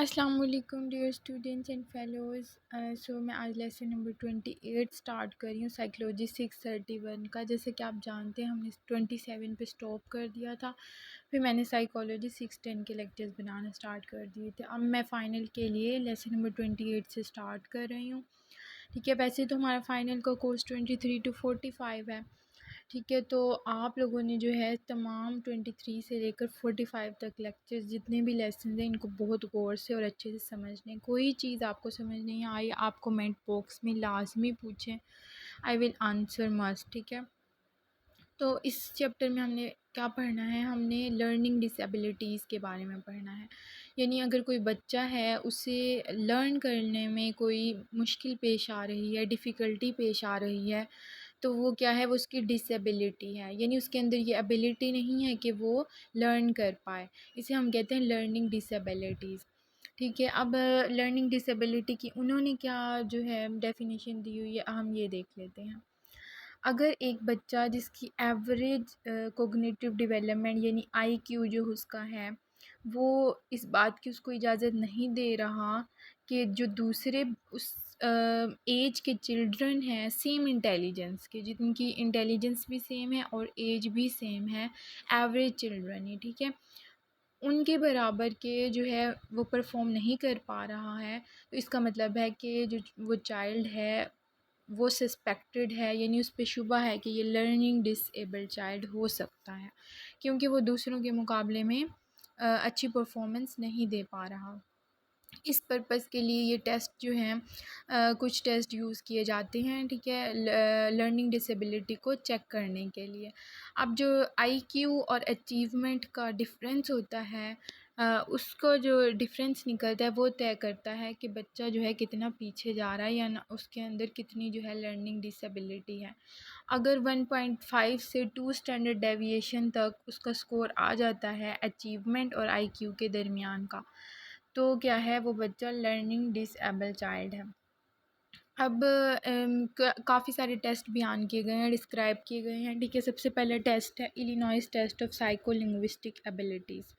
अस्सलाम वालेकुम dear students and fellows. सो मैं आज लेसन नंबर 28 स्टार्ट कर रही हूँ साइकोलॉजी 631 का। जैसे कि आप जानते हैं हमने 27 पे स्टॉप कर दिया था, फिर मैंने साइकोलॉजी 610 के लेक्चर्स बनाना स्टार्ट कर दिए थे। अब मैं फ़ाइनल के लिए लेसन नंबर 28 से स्टार्ट कर रही हूँ। ठीक है, वैसे तो हमारा फ़ाइनल का कोर्स 23 to 45 है। ठीक है, तो आप लोगों ने जो है तमाम 23 से लेकर 45 तक लेक्चर्स जितने भी लेसन हैं इनको बहुत गौर से और अच्छे से समझने। कोई चीज़ आपको समझ नहीं आई आप कमेंट बॉक्स में लाजमी पूछें, आई विल आंसर मस्ट। ठीक है, तो इस चैप्टर में हमने क्या पढ़ना है, हमने लर्निंग डिसेबिलिटीज़ के बारे में पढ़ना है। यानी अगर कोई बच्चा है उसे लर्न करने में कोई मुश्किल पेश आ रही है, डिफ़िकल्टी पेश आ रही है, तो वो क्या है, वो उसकी डिसेबिलिटी है। यानी उसके अंदर ये एबिलिटी नहीं है कि वो लर्न कर पाए, इसे हम कहते हैं लर्निंग डिसेबिलिटीज़। ठीक है, अब लर्निंग डिसेबिलिटी की उन्होंने क्या जो है डेफिनेशन दी हुई है हम ये देख लेते हैं। अगर एक बच्चा जिसकी एवरेज कोग्निटिव डेवलपमेंट यानी आईक्यू जो उसका है वो इस बात की उसको इजाज़त नहीं दे रहा कि जो दूसरे उस एज के चिल्ड्रन हैं सेम इंटेलिजेंस के, जिनकी इंटेलिजेंस भी सेम है और एज भी सेम है, एवरेज चिल्ड्रन है, ठीक है, उनके बराबर के जो है वो परफॉर्म नहीं कर पा रहा है, तो इसका मतलब है कि जो वो चाइल्ड है वो सस्पेक्टेड है, यानी उस पे शुबा है कि ये लर्निंग डिसेबल्ड चाइल्ड हो सकता है, क्योंकि वो दूसरों के मुकाबले में अच्छी परफॉर्मेंस नहीं दे पा रहा। इस पर्पज़ के लिए ये टेस्ट जो हैं कुछ टेस्ट यूज़ किए जाते हैं, ठीक है, लर्निंग डिसेबिलिटी को चेक करने के लिए। अब जो आईक्यू और अचीवमेंट का डिफरेंस होता है उसको जो डिफरेंस निकलता है वो तय करता है कि बच्चा जो है कितना पीछे जा रहा है या ना, उसके अंदर कितनी जो है लर्निंग डिसेबिलिटी है। अगर 1.5 से 2 स्टैंडर्ड डेविएशन तक उसका स्कोर आ जाता है अचीवमेंट और आईक्यू के दरमियान का, तो क्या है, वो बच्चा लर्निंग डिसेबल चाइल्ड है। अब काफ़ी सारे टेस्ट बयान किए गए हैं, डिस्क्राइब किए गए हैं, ठीक है। सबसे पहला टेस्ट है Illinois test of psycholinguistic abilities.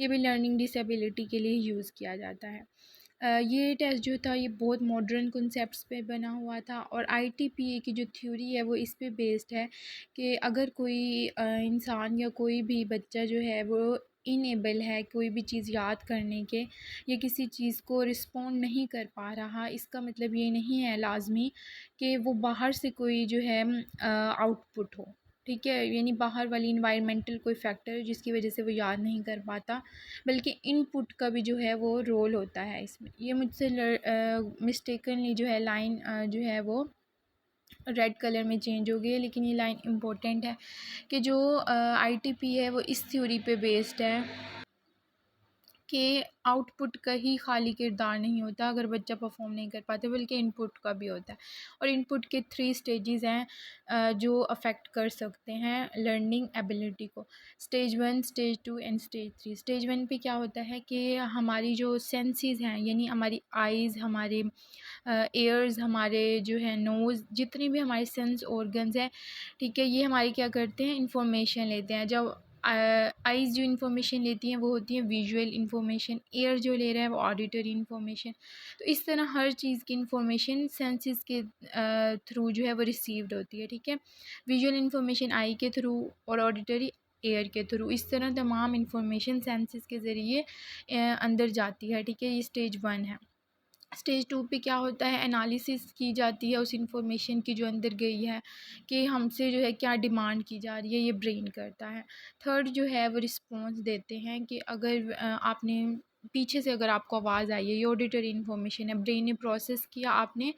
ये भी लर्निंग डिसेबिलिटी के लिए यूज़ किया जाता है। ये टेस्ट जो था ये बहुत मॉडर्न कॉन्सेप्ट्स पे बना हुआ था और आईटीपीए की जो थ्योरी है वो इस पे बेस्ड है कि अगर कोई इंसान या कोई भी बच्चा जो है वो इनेबल है कोई भी चीज़ याद करने के, या किसी चीज़ को रिस्पॉन्ड नहीं कर पा रहा, इसका मतलब ये नहीं है लाजमी कि वो बाहर से कोई जो है आउटपुट हो, ठीक है, यानी बाहर वाली इन्वायरमेंटल कोई फैक्टर जिसकी वजह से वो याद नहीं कर पाता, बल्कि इनपुट का भी जो है वो रोल होता है इसमें। ये मुझसे मिस्टेकनली जो है लाइन जो है वो रेड कलर में चेंज हो गई है, लेकिन ये लाइन इम्पोर्टेंट है कि जो आईटीपी है वो इस थ्योरी पे बेस्ड है कि आउटपुट का ही खाली किरदार नहीं होता अगर बच्चा परफॉर्म नहीं कर पाता, बल्कि इनपुट का भी होता है। और इनपुट के 3 स्टेजेस हैं जो अफेक्ट कर सकते हैं लर्निंग एबिलिटी को। Stage 1, stage 2 and stage 3। Stage 1 पे क्या होता है कि हमारी जो सेंसेस हैं, यानी हमारी आइज़, हमारे एयर्स, हमारे जो है नोज़, जितने भी हमारे सेंस ऑर्गन्स हैं, ठीक है, ये हमारी क्या करते हैं, इंफॉर्मेशन लेते हैं। जब आइज़ जो इन्फॉर्मेशन लेती हैं वो होती है विजुअल इन्फॉर्मेशन, एयर जो ले रहा है वो ऑडिटरी इन्फॉर्मेशन। तो इस तरह हर चीज़ की इन्फॉर्मेशन सेंसेस के थ्रू जो है वो रिसीव्ड होती है, ठीक है। विजुअल इन्फॉर्मेशन आई के थ्रू और ऑडिटरी एयर के थ्रू, इस तरह तमाम इन्फॉर्मेशन सेंसेस के ज़रिए अंदर जाती है, ठीक है। ये स्टेज 1 है। स्टेज 2 पे क्या होता है, एनालिसिस की जाती है उस इंफॉर्मेशन की जो अंदर गई है कि हमसे जो है क्या डिमांड की जा रही है, ये ब्रेन करता है। थर्ड जो है वो रिस्पॉन्स देते हैं कि अगर आपने पीछे से अगर आपको आवाज़ आई है, ये ऑडिटरी इन्फॉर्मेशन है, ब्रेन ने प्रोसेस किया, आपने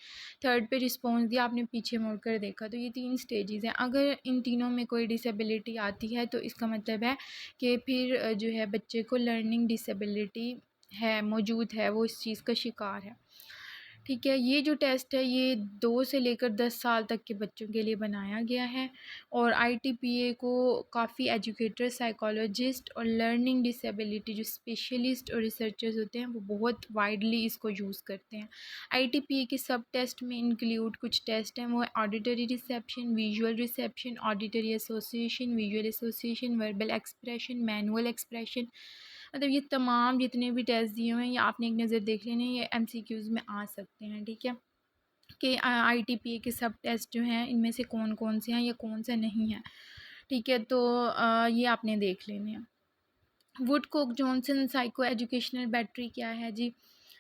थर्ड पे रिस्पॉन्स दिया, आपने पीछे मुड़ कर देखा, तो ये 3 स्टेजेस हैं। अगर इन तीनों में कोई डिसेबिलिटी आती है तो इसका मतलब है कि फिर जो है बच्चे को लर्निंग डिसेबिलिटी है, मौजूद है, वो इस चीज़ का शिकार है, ठीक है। ये जो टेस्ट है ये 2 से लेकर 10 साल तक के बच्चों के लिए बनाया गया है और आईटीपीए को काफ़ी एजुकेटर, साइकोलॉजिस्ट और लर्निंग डिसेबिलिटी जो स्पेशलिस्ट और रिसर्चर्स होते हैं वो बहुत वाइडली इसको यूज़ करते हैं। आईटीपीए के सब टेस्ट में इंक्लूड कुछ टेस्ट हैं, वो है auditory reception, visual reception, auditory association, visual association, verbal expression, manual expression, मतलब ये तमाम जितने भी टेस्ट दिए हुए हैं ये आपने एक नज़र देख लेने, ये एमसीक्यूज़ में आ सकते हैं, ठीक है। कि आईटीपीए के सब टेस्ट जो हैं इनमें से कौन कौन से हैं या कौन सा नहीं है, ठीक है। तो ये आपने देख लेने हैं। Woodcock Johnson psycho educational battery क्या है जी?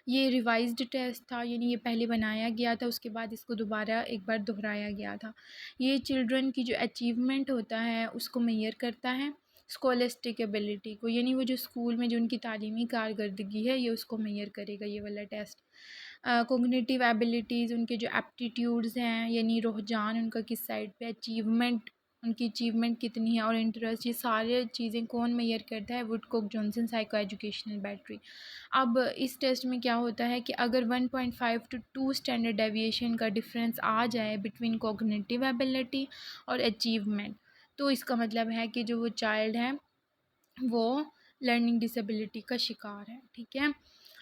ये रिवाइज्ड टेस्ट था, यानी ये पहले बनाया गया था, उसके बाद इसको दोबारा एक बार दोहराया गया था। ये चिल्ड्रन की जो अचीवमेंट होता है उसको मेजर करता है, स्कॉलस्टिक एबिलिटी को, यानी वो जो स्कूल में जो उनकी तालीमी कारकर्दगी है ये उसको मेजर करेगा ये वाला टेस्ट। कोग्निटिव एबिलिटीज़, उनके जो एप्टीट्यूड्स हैं यानी रुझान उनका किस साइड पे, अचीवमेंट उनकी अचीवमेंट कितनी है, और इंटरेस्ट, ये सारी चीज़ें कौन मेजर करता है? Woodcock Johnson psycho educational battery. अब इस टेस्ट में क्या होता है कि अगर 1.5 to 2 स्टैंडर्ड डेविएशन का डिफरेंस आ जाए बिटवीन कोग्निटिव एबिलिटी और अचीवमेंट, तो इसका मतलब है कि जो वो चाइल्ड है वो लर्निंग डिसेबिलिटी का शिकार है, ठीक है।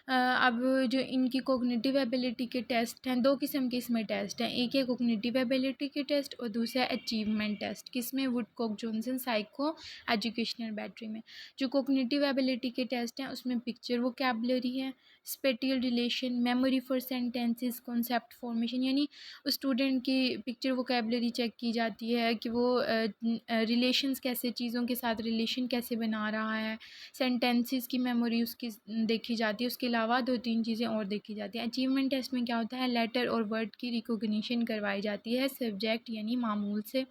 अब जो इनकी कोग्निटिव एबिलिटी के टेस्ट हैं, दो किस्म के इसमें टेस्ट हैं, एक है कोग्निटिव एबिलिटी के टेस्ट और दूसरा है अचीवमेंट टेस्ट। किसमें? Woodcock Johnson psycho educational battery में। जो कोग्निटिव एबिलिटी के टेस्ट हैं उसमें पिक्चर वोकैबुलरी है, spatial relation, memory for sentences, concept formation, यानी उस स्टूडेंट की पिक्चर वोकैबुलरी चेक की जाती है कि वो रिलेशंस कैसे, चीज़ों के साथ रिलेशन कैसे बना रहा है, सेंटेंसेस की मेमोरी उसकी देखी जाती है, उसके अलावा दो तीन चीज़ें और देखी जाती हैं। अचीवमेंट टेस्ट में क्या होता है? लेटर और वर्ड की रिकॉग्निशन करवाई जाती है सब्जेक्ट यानी मामूल से।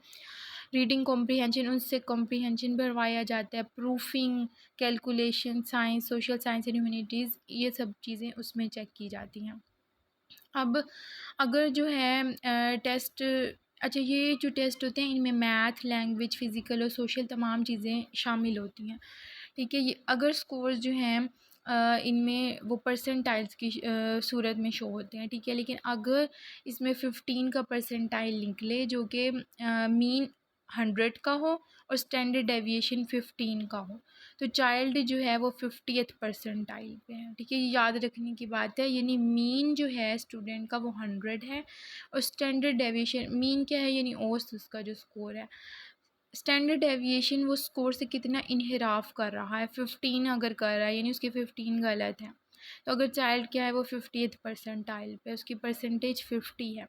रीडिंग कॉम्प्रीहेंशन, उससे कॉम्प्रीहेंशन बढ़वाया जाता है। Proofing, calculation, science, social science and humanities, ये सब चीज़ें उसमें चेक की जाती हैं। अब अगर जो है टेस्ट, अच्छा ये जो टेस्ट होते हैं इनमें मैथ, लैंग्वेज, फ़िज़िकल और सोशल तमाम चीज़ें शामिल होती हैं, ठीक है। ये अगर स्कोर्स जो हैं इनमें वो परसेंटाइल्स की सूरत में शो होते हैं, ठीक है। लेकिन अगर इसमें 15 का परसेंटाइल निकले जो कि मीन 100 का हो और स्टैंडर्ड डेविएशन 15 का हो, तो चाइल्ड जो है वो 50th परसेंटाइल पे है, ठीक है। ये याद रखने की बात है, यानी मीन जो है स्टूडेंट का वो 100 है और स्टैंडर्ड डेविएशन, मीन क्या है यानी औसत उसका जो स्कोर है, स्टैंडर्ड डेविएशन वो स्कोर से कितना इनहिराफ कर रहा है, 15 अगर कर रहा है यानी उसके 15 गलत हैं। तो अगर चाइल्ड क्या है वो 50th परसेंटाइल पे, उसकी परसेंटेज 50 है,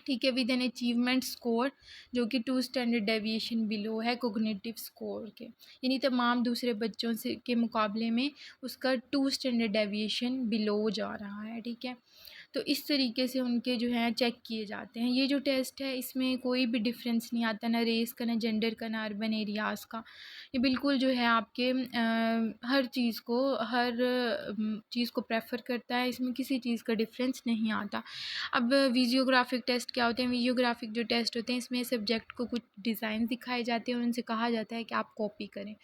ठीक है, विद एन अचीवमेंट स्कोर जो कि 2 स्टैंडर्ड डेविएशन बिलो है कोग्निटिव स्कोर के, यानी तमाम दूसरे बच्चों से के मुकाबले में उसका 2 स्टैंडर्ड डेविएशन बिलो जा रहा है, ठीक है। तो इस तरीके से उनके जो हैं चेक किए जाते हैं। ये जो टेस्ट है इसमें कोई भी डिफरेंस नहीं आता, ना रेस का, ना जेंडर का, ना अर्बन एरियाज़ का। ये बिल्कुल जो है आपके हर चीज़ को, हर चीज़ को प्रेफर करता है, इसमें किसी चीज़ का डिफरेंस नहीं आता। अब विजियोग्राफिक टेस्ट क्या होते हैं? विजियोग्राफिक जो टेस्ट होते हैं इसमें सब्जेक्ट को कुछ डिज़ाइन दिखाए जाते हैं और उनसे कहा जाता है कि आप कॉपी करें।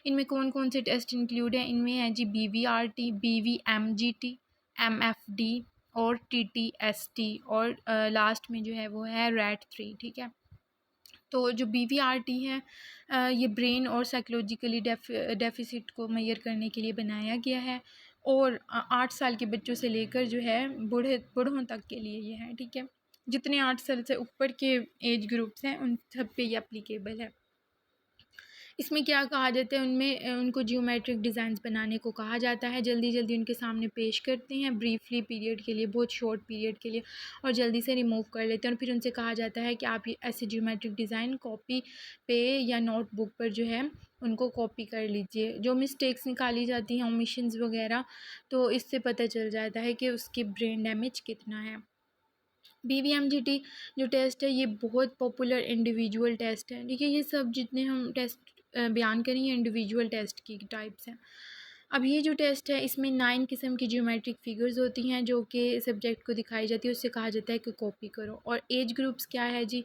इनमें कौन कौन से टेस्ट इंक्लूड हैं? इनमें है जी BVRT, BVMGT, MFD और TTST और लास्ट में जो है वो है RAT3, ठीक है। तो जो BVRT है ये ब्रेन और साइकोलॉजिकली डेफिसिट को मेजर करने के लिए बनाया गया है और 8 साल के बच्चों से लेकर जो है बूढ़ों तक के लिए ये है, ठीक है। जितने 8 साल से ऊपर के एज ग्रुप्स हैं उन सब पे ये एप्लीकेबल है। इसमें क्या कहा जाता है? उनमें उनको जियोमेट्रिक डिज़ाइंस बनाने को कहा जाता है, जल्दी जल्दी उनके सामने पेश करते हैं ब्रीफली पीरियड के लिए, बहुत शॉर्ट पीरियड के लिए, और जल्दी से रिमूव कर लेते हैं और फिर उनसे कहा जाता है कि आप ये ऐसे जियोमेट्रिक डिज़ाइन कॉपी पे या नोटबुक पर जो है उनको कॉपी कर लीजिए। जो मिस्टेक्स निकाली जाती हैं, ओमिशंस वगैरह, तो इससे पता चल जाता है कि उसकी ब्रेन डैमेज कितना है। BVMGT जो टेस्ट है ये बहुत पॉपुलर इंडिविजुअल टेस्ट है, ठीक है। ये सब जितने हम टेस्ट बयान करें ये इंडिविजुअल टेस्ट की टाइप्स हैं। अब ये जो टेस्ट है इसमें 9 किस्म की ज्योमेट्रिक फिगर्स होती हैं जो कि सब्जेक्ट को दिखाई जाती है, उससे कहा जाता है कि कॉपी करो। और एज ग्रुप्स क्या है जी?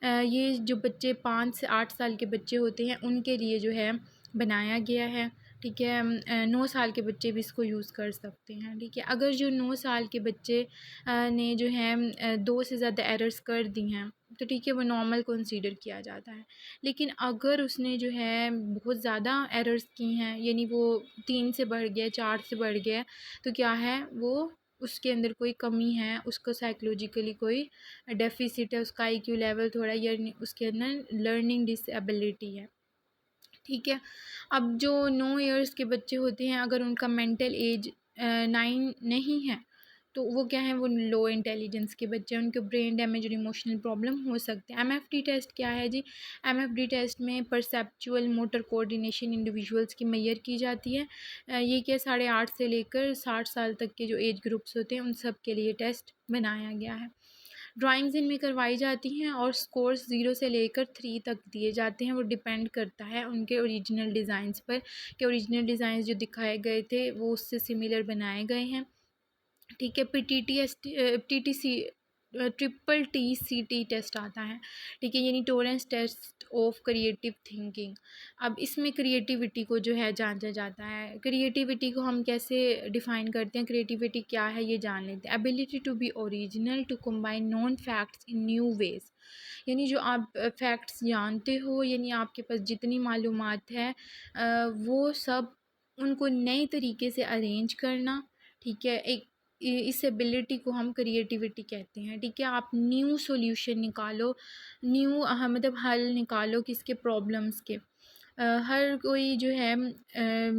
ये जो बच्चे 5 से 8 साल के बच्चे होते हैं उनके लिए जो है बनाया गया है, ठीक है। 9 साल के बच्चे भी इसको यूज़ कर सकते हैं, ठीक है। अगर जो 9 साल के बच्चे ने जो है 2 से ज़्यादा एरर्स कर दी हैं तो ठीक है वो नॉर्मल कंसीडर किया जाता है। लेकिन अगर उसने जो है बहुत ज़्यादा एरर्स की हैं, यानी वो 3 से बढ़ गया, 4 से बढ़ गया, तो क्या है वो उसके अंदर कोई कमी है, उसको साइकोलॉजिकली कोई डेफिसिट है, उसका IQ लेवल थोड़ा, या उसके अंदर लर्निंग डिसेबिलिटी है, ठीक है। अब जो 9 इयर्स के बच्चे होते हैं, अगर उनका मेंटल एज 9 नहीं है, तो वो क्या है, वो लो इंटेलिजेंस के बच्चे हैं, उनको ब्रेन डैमेज और इमोशनल प्रॉब्लम हो सकते हैं। एमएफडी टेस्ट क्या है जी? एमएफडी टेस्ट में परसेप्चुअल मोटर कोऑर्डिनेशन इंडिविजुअल्स की मेजर की जाती है। ये क्या 8.5 से लेकर 60 साल तक के जो एज ग्रुप्स होते हैं उन सब के लिए टेस्ट बनाया गया है। ड्राइंग्स इनमें करवाई जाती हैं और स्कोर्स 0 से लेकर 3 तक दिए जाते हैं। वो डिपेंड करता है उनके ओरिजिनल डिज़ाइंस पर, कि ओरिजिनल डिज़ाइंस जो दिखाए गए थे वो उससे सिमिलर बनाए गए हैं। ठीक है। टीटीसी ट्रिपल टीसीटी टेस्ट आता है। ठीक है, यानी Torrance test of creative thinking. अब इसमें क्रिएटिविटी को जो है जांचा जाता है। क्रिएटिविटी को हम कैसे डिफ़ाइन करते हैं, क्रिएटिविटी क्या है ये जान लेते हैं। Ability to be original, to combine known facts in new ways, यानी जो आप फैक्ट्स जानते हो, यानी आपके पास जितनी मालूमात है वो सब उनको नए तरीके से अरेंज करना। ठीक है, एक इस एबिलिटी को हम क्रिएटिविटी कहते हैं। ठीक है, आप न्यू सॉल्यूशन निकालो, न्यू मतलब हल निकालो किसके, प्रॉब्लम्स के। हर कोई जो है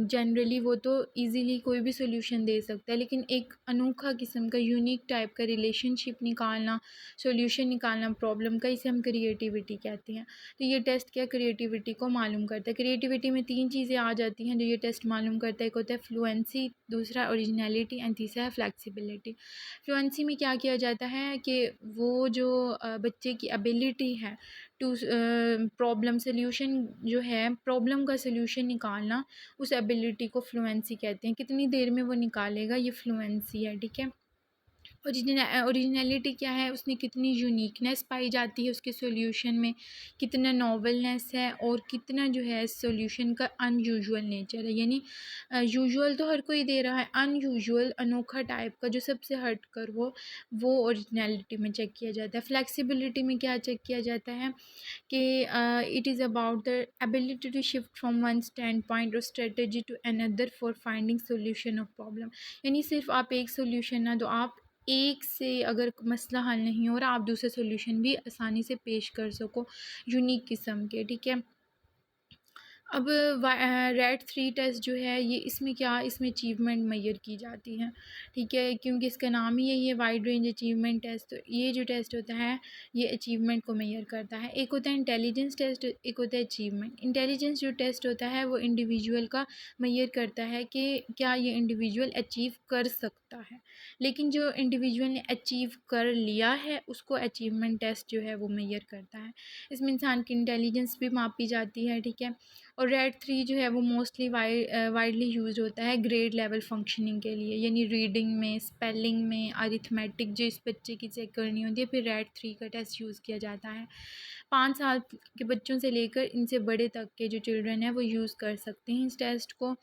जनरली वो तो इजीली कोई भी सॉल्यूशन दे सकता है, लेकिन एक अनोखा किस्म का यूनिक टाइप का रिलेशनशिप निकालना, सॉल्यूशन निकालना प्रॉब्लम का, इसे हम क्रिएटिविटी कहते हैं। तो ये टेस्ट क्या क्रिएटिविटी को मालूम करता है। क्रिएटिविटी में 3 चीज़ें आ जाती हैं जो ये टेस्ट मालूम करता है। एक होता है फ्लुएंसी, दूसरा ओरिजिनलिटी एंड तीसरा है फ्लेक्सिबिलिटी। फ्लुएंसी में क्या किया जाता है कि वो जो बच्चे की एबिलिटी है टू प्रॉब्लम सल्यूशन, जो है प्रॉब्लम का सल्यूशन निकालना, उस एबिलिटी को फ्लुएंसी कहते हैं। कितनी देर में वो निकालेगा, ये फ्लुएंसी है। ठीक है। ओरिजिनलिटी क्या है, उसमें कितनी यूनिकनेस पाई जाती है उसके सॉल्यूशन में, कितना नॉवलनेस है और कितना जो है सॉल्यूशन का अनयूजुअल नेचर है। यानी यूजुअल तो हर कोई दे रहा है, अनयूजुअल अनोखा टाइप का जो सबसे हट कर हो, वो ओरिजिनलिटी में चेक किया जाता है। फ्लेक्सिबिलिटी में क्या चेक किया जाता है कि it is about the ability to shift from one stand point और strategy to another for finding solution of problem. यानी सिर्फ आप एक सोल्यूशन ना दो, आप एक से अगर मसला हल नहीं हो रहा, आप दूसरे सोल्यूशन भी आसानी से पेश कर सको, यूनिक किस्म के। ठीक है। अब रेड 3 टेस्ट जो है ये, इसमें क्या, इसमें अचीवमेंट मेजर की जाती है। ठीक है, क्योंकि इसका नाम ही यही है वाइड रेंज अचीवमेंट टेस्ट। तो ये जो टेस्ट होता है ये अचीवमेंट को मेजर करता है। एक होता है इंटेलिजेंस टेस्ट, एक होता है अचीवमेंट। इंटेलिजेंस जो टेस्ट होता है वो इंडिविजुअल का मेजर करता है कि क्या ये इंडिविजुअल अचीव कर सकता है, लेकिन जो इंडिविजुअल ने अचीव कर लिया है उसको अचीवमेंट टेस्ट जो है वो मेजर करता है। इसमें इंसान की इंटेलिजेंस भी मापी जाती है। ठीक है। और रेड 3 जो है वो मोस्टली वाइडली यूज होता है ग्रेड लेवल फंक्शनिंग के लिए, यानी रीडिंग में, स्पेलिंग में, अरिथमेटिक जो इस बच्चे की चेक करनी होती है, फिर रेड 3 का टेस्ट यूज़ किया जाता है। 5 साल के बच्चों से लेकर इनसे बड़े तक के जो चिल्ड्रन हैं वो यूज़ कर सकते हैं इस टेस्ट को।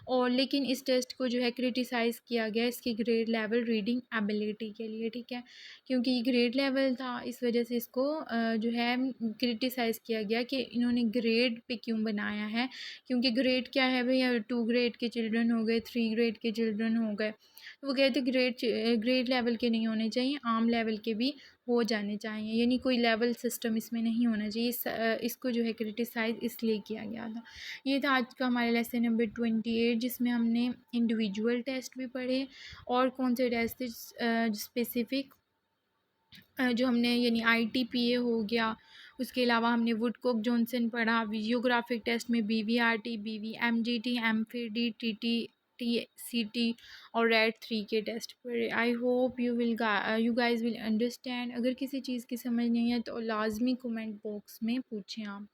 और लेकिन इस टेस्ट को जो है क्रिटिसाइज़ किया गया इसकी ग्रेड लेवल रीडिंग एबिलिटी के लिए। ठीक है, क्योंकि ये ग्रेड लेवल था इस वजह से इसको जो है क्रिटिसाइज़ किया गया कि इन्होंने ग्रेड पे क्यों बनाया है, क्योंकि ग्रेड क्या है भैया, 2 ग्रेड के चिल्ड्रन हो गए, 3 ग्रेड के चिल्ड्रन हो गए, तो वो कहते ग्रेड लेवल के नहीं होने चाहिए, आम लेवल के भी हो जाने चाहिए, यानी कोई लेवल सिस्टम इसमें नहीं होना चाहिए। इसको जो है क्रिटिसाइज़ इसलिए किया गया था। ये था आज का हमारे लेसन नंबर 28, जिसमें हमने इंडिविजुअल टेस्ट भी पढ़े और कौन से टेस्ट थे स्पेसिफ़िक जो हमने, यानी ITPA हो गया। उसके अलावा हमने वुडकॉक जॉनसन पढ़ा। वीडियोग्राफिक टेस्ट में BVRT, BVMGT, MFD, TT, TCT और रेड 3 के टेस्ट पढ़े। I hope you guys will understand. अगर किसी चीज़ की समझ नहीं है तो लाजमी कमेंट बॉक्स में पूछें आप।